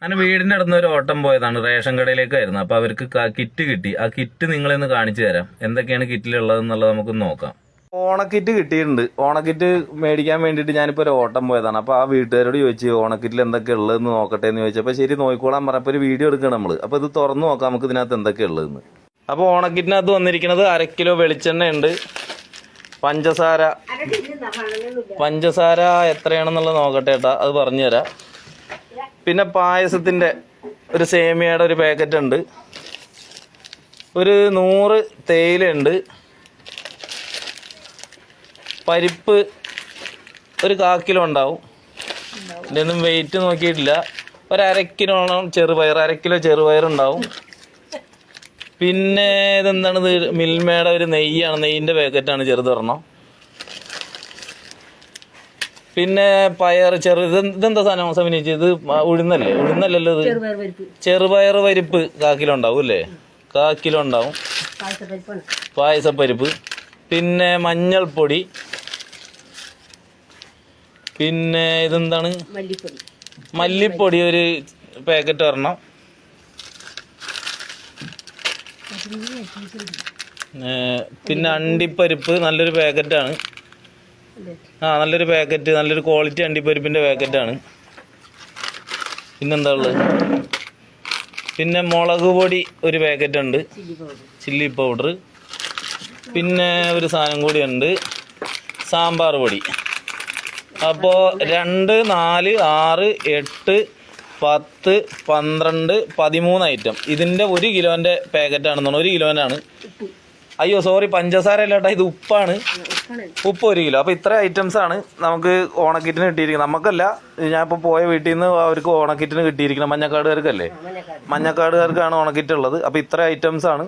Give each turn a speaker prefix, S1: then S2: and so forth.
S1: അങ്ങനെ വീടിന്റെ അടുത്ത് ഒരു ഓട്ടം പോയതാണ്, റേഷൻ കടയിലേക്കായിരുന്നു. അപ്പൊ അവർക്ക് കിറ്റ് കിട്ടി. ആ കിറ്റ് നിങ്ങളെന്ന് കാണിച്ചു തരാം, എന്തൊക്കെയാണ് കിറ്റിലുള്ളത് എന്നുള്ളത് നമുക്ക് നോക്കാം. ഓണക്കിറ്റ് കിട്ടിയിട്ടുണ്ട്. ഓണക്കിറ്റ് മേടിക്കാൻ വേണ്ടിയിട്ട് ഞാനിപ്പോൾ ഒരു ഓട്ടം പോയതാണ്. അപ്പോൾ ആ വീട്ടുകാരോട് ചോദിച്ചു ഓണക്കിറ്റിൽ എന്തൊക്കെ ഉള്ളതെന്ന് നോക്കട്ടെ എന്ന് ചോദിച്ചപ്പോൾ ശരി നോക്കിക്കോളാൻ പറഞ്ഞപ്പോൾ ഒരു വീഡിയോ എടുക്കണം നമ്മൾ. അപ്പോൾ ഇത് തുറന്നു നോക്കാം നമുക്ക് ഇതിനകത്ത് എന്തൊക്കെ ഉള്ളതെന്ന്. അപ്പോൾ ഓണക്കിറ്റിനകത്ത് വന്നിരിക്കുന്നത് 1/2 കിലോ വെളിച്ചെണ്ണ ഉണ്ട്, പഞ്ചസാര എത്രയാണെന്നുള്ളത് നോക്കട്ടെ ഏട്ടാ, അത് പറഞ്ഞു തരാം. പിന്നെ പായസത്തിൻ്റെ ഒരു സേമിയയുടെ ഒരു പാക്കറ്റ് ഉണ്ട്, ഒരു 100 തേയിലുണ്ട്, പരിപ്പ് ഒരു 1/4 കിലോ ഉണ്ടാവും. ഇതിനൊന്നും വെയിറ്റ് നോക്കിയിട്ടില്ല. ഒരു 1/2 കിലോളം ചെറുപയർ, 1/2 കിലോ ചെറുപയറുണ്ടാവും. പിന്നെ ഇതെന്താണ്, ഇത് മിൽമയുടെ ഒരു നെയ്യാണ്, നെയ്യിൻ്റെ പാക്കറ്റാണ്, ചെറുതൊരെണ്ണം. പിന്നെ പയർ ഇതെന്താ സാധനം സമനിച്ച്, ഇത് ഉഴുന്നല്ലല്ലോ ഇത്, ചെറുപയർ പരിപ്പ് 1/4 കിലോ ഉണ്ടാവും അല്ലേ, 1/4 കിലോ ഉണ്ടാവും. പായസപ്പരിപ്പ്, പിന്നെ മഞ്ഞൾപ്പൊടി, പിന്നെ ഇതെന്താണ്, മല്ലിപ്പൊടി ഒരു പാക്കറ്റ് ഒരെണ്ണം, പിന്നെ അണ്ടിപ്പരിപ്പ് നല്ലൊരു പാക്കറ്റാണ്. നല്ലൊരു പാക്കറ്റ്, നല്ലൊരു ക്വാളിറ്റി അണ്ടിപ്പരിപ്പിൻ്റെ പാക്കറ്റാണ്. പിന്നെന്താ ഉള്ളത്, പിന്നെ മുളക് പൊടി ഒരു പാക്കറ്റ് ഉണ്ട്, ചില്ലി പൗഡർ. പിന്നെ ഒരു സാധനം കൂടി ഉണ്ട്, സാമ്പാർ പൊടി. അപ്പോൾ 2, 4, 6, 8, 10, 12, 13 ഐറ്റം. ഇതിൻ്റെ 1 കിലോൻ്റെ പാക്കറ്റാണെന്നാണ്, 1 കിലോനാണ്. അയ്യോ സോറി, പഞ്ചസാര അല്ലേട്ടാ, ഇത് ഉപ്പാണ്. ഉപ്പ് 1 കിലോ. അപ്പോൾ ഇത്ര ഐറ്റംസ് ആണ് നമുക്ക് ഓണക്കിറ്റിന് കിട്ടിയിരിക്കുന്നത്. നമുക്കല്ല, ഞാനിപ്പോൾ പോയ വീട്ടിൽ നിന്ന് അവർക്ക് ഓണക്കിറ്റിന് കിട്ടിയിരിക്കണം. മഞ്ഞക്കാടുകാർക്കല്ലേ, മഞ്ഞക്കാടുകാർക്കാണ് ഓണക്കിറ്റ് ഉള്ളത്. അപ്പോൾ ഇത്ര ഐറ്റംസ് ആണ്